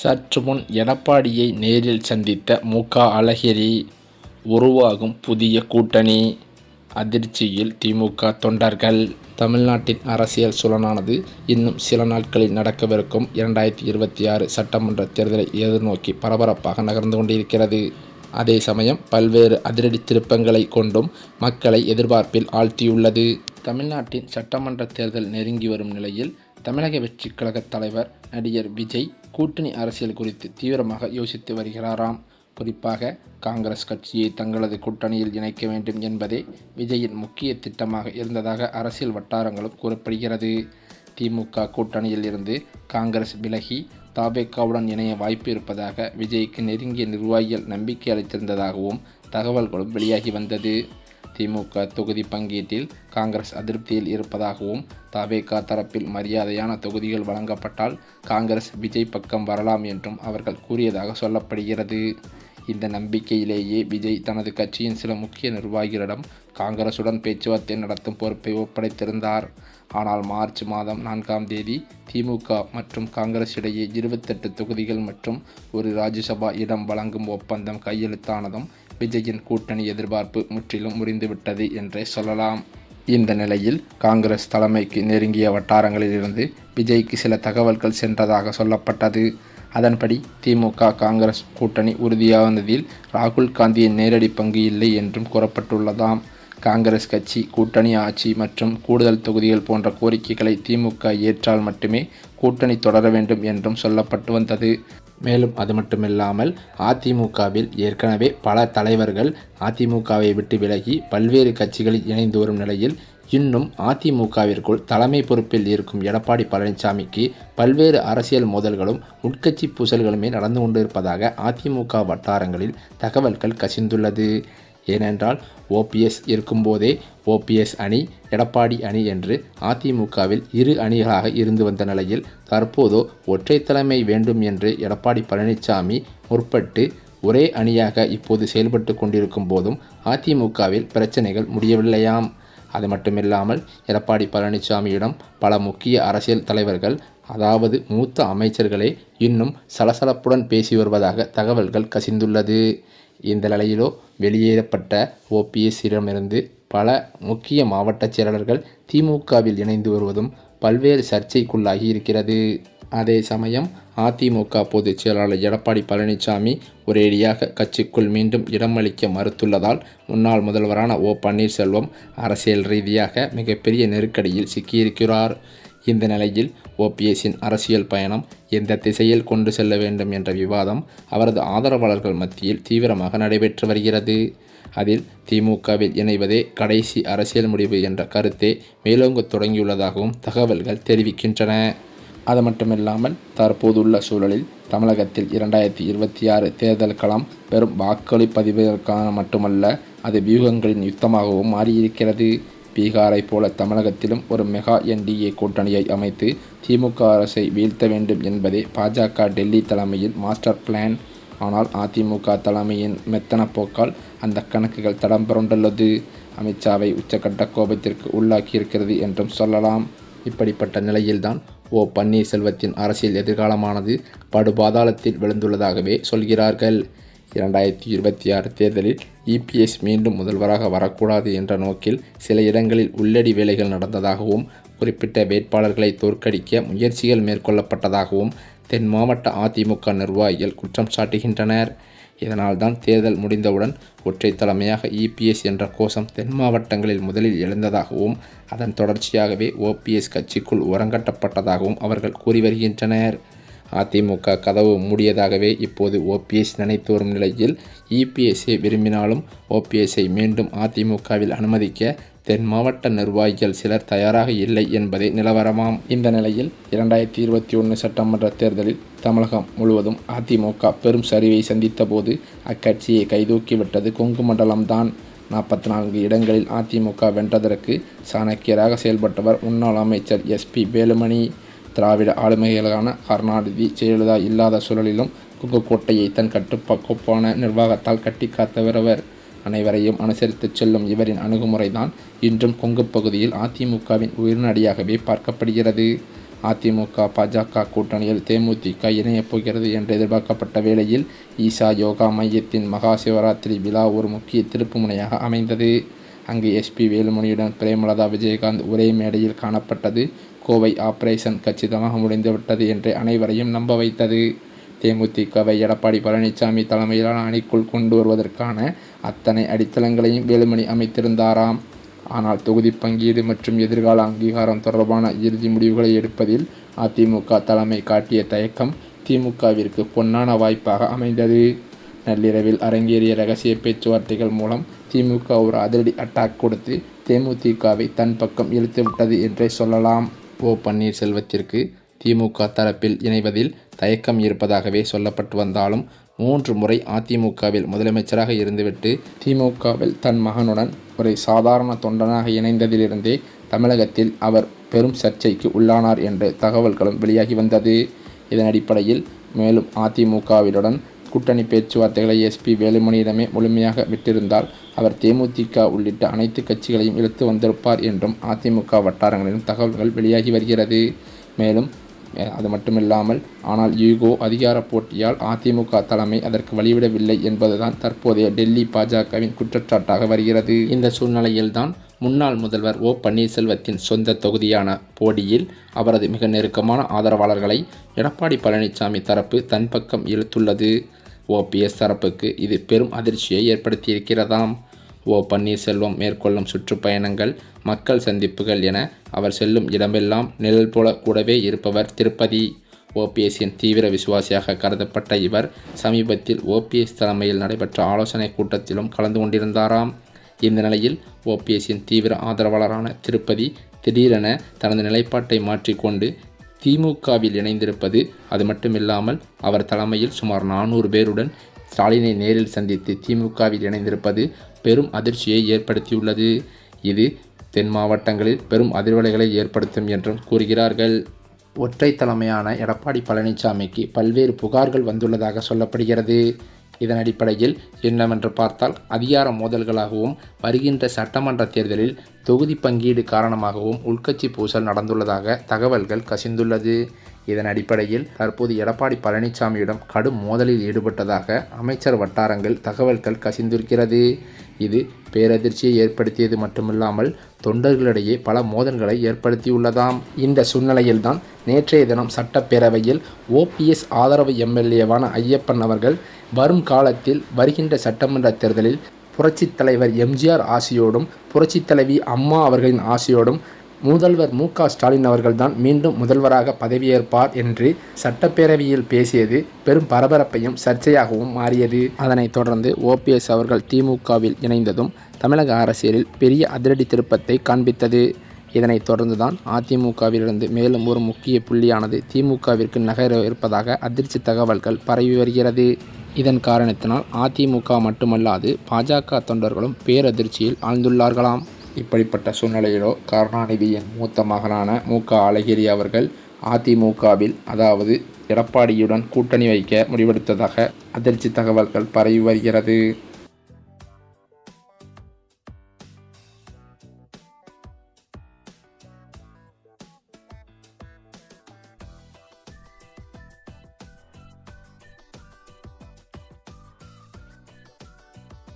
சற்று முன் எடப்பாடியை நேரில் சந்தித்த அழகிரி. உருவாகும் புதிய கூட்டணி அதிர்ச்சியில் திமுக தொண்டர்கள். தமிழ்நாட்டின் அரசியல் சூழலானது இன்னும் சில நாட்களில் நடக்கவிருக்கும் 2026 சட்டமன்ற தேர்தலை எதிர்நோக்கி பரபரப்பாக நகர்ந்து கொண்டிருக்கிறது. அதே சமயம் பல்வேறு அதிரடி திருப்பங்களை கொண்டும் மக்களை எதிர்பார்ப்பில் ஆழ்த்தியுள்ளது. தமிழ்நாட்டின் சட்டமன்ற தேர்தல் நெருங்கி வரும் நிலையில் தமிழக வெற்றிக் கழக தலைவர் நடிகர் விஜய் கூட்டணி அரசியல் குறித்து தீவிரமாக யோசித்து வருகிறாராம். குறிப்பாக காங்கிரஸ் கட்சியை தங்களது கூட்டணியில் இணைக்க வேண்டும் என்பதே விஜயின் முக்கிய திட்டமாக இருந்ததாக அரசியல் வட்டாரங்களும் கூறப்படுகிறது. திமுக கூட்டணியில் இருந்து காங்கிரஸ் விலகி தவேகாவுடன் இணைய வாய்ப்பு இருப்பதாக விஜய்க்கு நெருங்கிய நிர்வாகிகள் நம்பிக்கை அளித்திருந்ததாகவும் தகவல்களும் வெளியாகி வந்தது. திமுக தொகுதி பங்கீட்டில் காங்கிரஸ் அதிருப்தியில் இருப்பதாகவும் தவேகா தரப்பில் மரியாதையான தொகுதிகள் வழங்கப்பட்டால் காங்கிரஸ் விஜய் பக்கம் வரலாம் என்றும் அவர்கள் கூறியதாக சொல்லப்படுகிறது. இந்த நம்பிக்கையிலேயே விஜய் தனது கட்சியின் சில முக்கிய நிர்வாகிகளிடம் காங்கிரசுடன் பேச்சுவார்த்தை நடத்தும் பொறுப்பை ஒப்படைத்திருந்தார். ஆனால் மார்ச் மாதம் 4ஆம் தேதி திமுக மற்றும் காங்கிரஸ் இடையே 28 தொகுதிகள் மற்றும் ஒரு ராஜ்யசபா இடம் வழங்கும் ஒப்பந்தம் கையெழுத்தானதும் விஜயின் கூட்டணி எதிர்பார்ப்பு முற்றிலும் முறிந்துவிட்டது என்றே சொல்லலாம். இந்த நிலையில் காங்கிரஸ் தலைமைக்கு நெருங்கிய வட்டாரங்களில் இருந்து விஜய்க்கு சில தகவல்கள் சென்றதாக சொல்லப்பட்டது. அதன்படி திமுக காங்கிரஸ் கூட்டணி உறுதியானதில் ராகுல் காந்தியின் நேரடி பங்கு இல்லை என்றும் கூறப்பட்டுள்ளதாம். காங்கிரஸ் கட்சி கூட்டணி ஆட்சி மற்றும் கூடுதல் தொகுதிகள் போன்ற கோரிக்கைகளை திமுக ஏற்றால் மட்டுமே கூட்டணி தொடர வேண்டும் என்றும் சொல்லப்பட்டு வந்தது. மேலும் அது மட்டுமில்லாமல் அதிமுகவில் ஏற்கனவே பல தலைவர்கள் அதிமுகவை விட்டு விலகி பல்வேறு கட்சிகளில் இணைந்து வரும் நிலையில் இன்னும் அதிமுகவிற்குள் தலைமை பொறுப்பில் இருக்கும் எடப்பாடி பழனிசாமிக்கு பல்வேறு அரசியல் மோதல்களும் உட்கட்சி பூசல்களுமே நடந்து கொண்டிருப்பதாக அதிமுக வட்டாரங்களில் தகவல்கள் கசிந்துள்ளது. ஏனென்றால் ஓபிஎஸ் இருக்கும்போதே ஓபிஎஸ் அணி எடப்பாடி அணி என்று அதிமுகவில் இரு அணிகளாக இருந்து வந்த நிலையில் தற்போதோ ஒற்றை தலைமை வேண்டும் என்று எடப்பாடி பழனிசாமி முற்பட்டு ஒரே அணியாக இப்போது செயல்பட்டு கொண்டிருக்கும் போதும் அதிமுகவில் பிரச்சனைகள் முடியவில்லையாம். அது மட்டுமில்லாமல் எடப்பாடி பழனிசாமியிடம் பல முக்கிய அரசியல் தலைவர்கள் அதாவது மூத்த அமைச்சர்களே இன்னும் சலசலப்புடன் பேசி வருவதாக தகவல்கள் கசிந்துள்ளது. இந்த நிலையிலோ வெளியேறப்பட்ட ஓபிஎஸ்ஸிடமிருந்து பல முக்கிய மாவட்ட செயலாளர்கள் திமுகவில் இணைந்து வருவதும் பல்வேறு சர்ச்சைக்குள்ளாகி இருக்கிறது. அதே சமயம் அதிமுக பொதுச் செயலாளர் எடப்பாடி பழனிசாமி ஒரேடியாக கட்சிக்குள் மீண்டும் இடமளிக்க மறுத்துள்ளதால் முன்னாள் முதல்வரான ஓ பன்னீர்செல்வம் அரசியல் ரீதியாக மிகப்பெரிய நெருக்கடியில் சிக்கியிருக்கிறார். இந்த நிலையில் ஓபிஎஸ்ஸின் அரசியல் பயணம் எந்த திசையில் கொண்டு செல்ல வேண்டும் என்ற விவாதம் அவரது ஆதரவாளர்கள் மத்தியில் தீவிரமாக நடைபெற்று வருகிறது. அதில் திமுகவில் இணைவதே கடைசி அரசியல் முடிவு என்ற கருத்தே மேலோங்க தொடங்கியுள்ளதாகவும் தகவல்கள் தெரிவிக்கின்றன. அது மட்டுமில்லாமல் தற்போதுள்ள சூழலில் தமிழகத்தில் 2026 தேர்தல் களம் வெறும் வாக்களிப்பதிவிற்கான மட்டுமல்ல, அது வியூகங்களின் யுத்தமாகவும் மாறியிருக்கிறது. பீகாரை போல தமிழகத்திலும் ஒரு மெகா என்டிஏ கூட்டணியை அமைத்து திமுக அரசை வீழ்த்த வேண்டும் என்பதே பாஜக டெல்லி தலைமையின் மாஸ்டர் பிளான். ஆனால் அதிமுக தலைமையின் மெத்தன போக்கால் அந்த கணக்குகள் தடம் புரண்டுள்ளது. அமித்ஷாவை உச்சக்கட்ட கோபத்திற்கு உள்ளாக்கியிருக்கிறது என்றும் சொல்லலாம். இப்படிப்பட்ட நிலையில்தான் ஓ பன்னீர்செல்வத்தின் அரசியல் எதிர்காலமானது படுபாதாளத்தில் விழுந்துள்ளதாகவே சொல்கிறார்கள். 2026 தேர்தலில் இபிஎஸ் மீண்டும் முதல்வராக வரக்கூடாது என்ற நோக்கில் சில இடங்களில் உள்ளடி வேலைகள் நடந்ததாகவும் குறிப்பிட்ட வேட்பாளர்களை தோற்கடிக்க முயற்சிகள் மேற்கொள்ளப்பட்டதாகவும் தென் மாவட்ட அதிமுக நிர்வாகிகள் குற்றம் சாட்டுகின்றனர். இதனால்தான் தேர்தல் முடிந்தவுடன் ஒற்றை தலைமையாக இபிஎஸ் என்ற கோஷம் தென் மாவட்டங்களில் முதலில் எழுந்ததாகவும் அதன் தொடர்ச்சியாகவே ஓபிஎஸ் கட்சிக்குள் உரங்கட்டப்பட்டதாகவும் அவர்கள் கூறி வருகின்றனர். அதிமுக கதவு மூடியதாகவே இப்போது ஓபிஎஸ் நினைத்து வரும் நிலையில் இபிஎஸ்ஐ விரும்பினாலும் ஓபிஎஸ்ஐ மீண்டும் அதிமுகவில் அனுமதிக்க தென் மாவட்ட நிர்வாகிகள் சிலர் தயாராக இல்லை என்பதே நிலவரமாம். இந்த நிலையில் 2021 சட்டமன்ற தேர்தலில் தமிழகம் முழுவதும் அதிமுக பெரும் சரிவை சந்தித்த போது அக்கட்சியை கைதூக்கிவிட்டது கொங்கு மண்டலம்தான். 44 இடங்களில் அதிமுக வென்றதற்கு சாணக்கியராக செயல்பட்டவர் முன்னாள் அமைச்சர் எஸ்பி வேலுமணி. திராவிட ஆளுமைகளான கருணாநிதி ஜெயலலிதா இல்லாத சூழலிலும் குங்குக்கோட்டையை தன் கட்டுக்கோப்பான நிர்வாகத்தால் கட்டி காத்தவர். அனைவரையும் அனுசரித்து செல்லும் இவரின் அணுகுமுறைதான் இன்றும் கொங்கு பகுதியில் அதிமுகவின் உயிர்நாடியாகவே பார்க்கப்படுகிறது. அதிமுக பாஜக கூட்டணியில் தேமுதிக இணையப் போகிறது என்று எதிர்பார்க்கப்பட்ட வேளையில் ஈசா யோகா மையத்தின் மகா சிவராத்திரி விழா ஒரு முக்கிய திருப்புமுனையாக அமைந்தது. அங்கு எஸ்பி வேலுமணியுடன் பிரேமலதா விஜயகாந்த் ஒரே மேடையில் காணப்பட்டது கோவை ஆபரேஷன் கச்சிதமாக முடிந்துவிட்டது என்று அனைவரையும் நம்ப வைத்தது. தேமுதிகவை எடப்பாடி பழனிசாமி தலைமையிலான அணிக்குள் கொண்டு வருவதற்கான அத்தனை அடித்தளங்களையும் வேலுமணி அமைத்திருந்தாராம். ஆனால் தொகுதி பங்கீடு மற்றும் எதிர்கால அங்கீகாரம் தொடர்பான இறுதி முடிவுகளை எடுப்பதில் அதிமுக தலைமை காட்டிய தயக்கம் திமுகவிற்கு பொன்னான வாய்ப்பாக அமைந்தது. நள்ளிரவில் அரங்கேறிய ரகசிய பேச்சுவார்த்தைகள் மூலம் திமுக ஒரு அதிரடி அட்டாக் கொடுத்து தேமுதிகவை தன் பக்கம் இழுத்துவிட்டது என்றே சொல்லலாம். ஓ பன்னீர்செல்வத்திற்கு திமுக தரப்பில் இணைவதில் தயக்கம் இருப்பதாகவே சொல்லப்பட்டு வந்தாலும் 3 முறை அதிமுகவில் முதலமைச்சராக இருந்துவிட்டு திமுகவில் தன் மகனுடன் ஒரு சாதாரண தொண்டனாக இணைந்ததிலிருந்தே தமிழகத்தில் அவர் பெரும் சர்ச்சைக்கு உள்ளானார் என்ற தகவல்களும் வெளியாகி வந்தது. இதன் அடிப்படையில் மேலும் அதிமுகவினுடன் கூட்டணி பேச்சுவார்த்தைகளை எஸ்பி வேலுமணியிடமே முழுமையாக விட்டிருந்தால் அவர் தேமுதிக உள்ளிட்ட அனைத்து கட்சிகளையும் இழுத்து வந்திருப்பார் என்றும் அதிமுக வட்டாரங்களிலும் தகவல்கள் வெளியாகி வருகிறது. மேலும் அது மட்டுமில்லாமல் ஆனால் ஈகோ அதிகார போட்டியால் அதிமுக தலைமை அதற்கு வழிவிடவில்லை என்பதுதான் தற்போதைய டெல்லி பாஜகவின் குற்றச்சாட்டாக வருகிறது. இந்த சூழ்நிலையில்தான் முன்னாள் முதல்வர் ஓ பன்னீர்செல்வத்தின் சொந்த தொகுதியான போடியில் அவரது மிக நெருக்கமான ஆதரவாளர்களை எடப்பாடி பழனிசாமி தரப்பு தன் பக்கம் இழுத்துள்ளது. ஓபிஎஸ் தரப்புக்கு இது பெரும் அதிர்ச்சியை ஏற்படுத்தியிருக்கிறதாம். ஓ பன்னீர்செல்வம் மேற்கொள்ளும் சுற்றுப்பயணங்கள், மக்கள் சந்திப்புகள் என அவர் செல்லும் இடமெல்லாம் நிழல் போல கூடவே இருப்பவர் திருப்பதி. ஓபிஎஸ்ஸின் தீவிர விசுவாசியாக கருதப்பட்ட இவர் சமீபத்தில் ஓபிஎஸ் தலைமையில் நடைபெற்ற ஆலோசனை கூட்டத்திலும் கலந்து கொண்டிருந்தாராம். இந்த நிலையில் ஓபிஎஸ்ஸின் தீவிர ஆதரவாளரான திருப்பதி திடீரென தனது நிலைப்பாட்டை மாற்றிக்கொண்டு திமுகவில் இணைந்திருப்பது, அது மட்டுமில்லாமல் அவர் தலைமையில் சுமார் 400 பேருடன் ஸ்டாலினை நேரில் சந்தித்து திமுகவில் இணைந்திருப்பது பெரும் அதிர்ச்சியை ஏற்படுத்தியுள்ளது. இது தென் மாவட்டங்களில் பெரும் அதிர்வலைகளை ஏற்படுத்தும் என்றும் கூறுகிறார்கள். ஒற்றை தலைமையான எடப்பாடி பழனிசாமிக்கு பல்வேறு புகார்கள் வந்துள்ளதாக சொல்லப்படுகிறது. இதன் அடிப்படையில் என்னவென்று பார்த்தால் அதிகார மோதல்களாகவும் வருகின்ற சட்டமன்ற தேர்தலில் தொகுதி பங்கீடு காரணமாகவும் உள்கட்சி பூசல் நடந்துள்ளதாக தகவல்கள் கசிந்துள்ளது. இதன் அடிப்படையில் தற்போது எடப்பாடி பழனிசாமியிடம் கடும் மோதலில் ஈடுபட்டதாக அமைச்சர் வட்டாரங்கள் தகவல்கள் கசிந்திருக்கிறது. இது பேரதிர்ச்சியை ஏற்படுத்தியது மட்டுமில்லாமல் தொண்டர்களிடையே பல மோதல்களை ஏற்படுத்தியுள்ளதாம். இந்த சூழ்நிலையில்தான் நேற்றைய தினம் சட்டப்பேரவையில் ஓபிஎஸ் ஆதரவு எம்எல்ஏவான ஐயப்பன் அவர்கள் வரும் காலத்தில் வருகின்ற சட்டமன்ற தேர்தலில் புரட்சித் தலைவர் எம்ஜிஆர் ஆசியோடும் புரட்சித் தலைவி அம்மா அவர்களின் ஆசியோடும் முதல்வர் மு.க. ஸ்டாலின் அவர்கள்தான் மீண்டும் முதல்வராக பதவியேற்பார் என்று சட்டப்பேரவையில் பேசியது பெரும் பரபரப்பையும் சர்ச்சையாகவும் மாறியது. அதனைத் தொடர்ந்து ஓபிஎஸ் அவர்கள் திமுகவில் இணைந்ததும் தமிழக அரசியலில் பெரிய அதிரடி திருப்பத்தை காண்பித்தது. இதனைத் தொடர்ந்துதான் அதிமுகவிலிருந்து மேலும் ஒரு முக்கிய புள்ளியானது திமுகவிற்கு நகர இருப்பதாக அதிர்ச்சி தகவல்கள் பரவி வருகிறது. இதன் காரணத்தினால் அதிமுக மட்டுமல்லாது பாஜக தொண்டர்களும் பேரதிர்ச்சியில் ஆழ்ந்துள்ளார்களாம். இப்படிப்பட்ட சூழ்நிலையிலோ கருணாநிதியின் மூத்த மகனான மு.க. அழகிரி அவர்கள் அதிமுகவில் அதாவது எடப்பாடியுடன் கூட்டணி வைக்க முடிவெடுத்ததாக அதிர்ச்சி தகவல்கள் பரவி வருகிறது.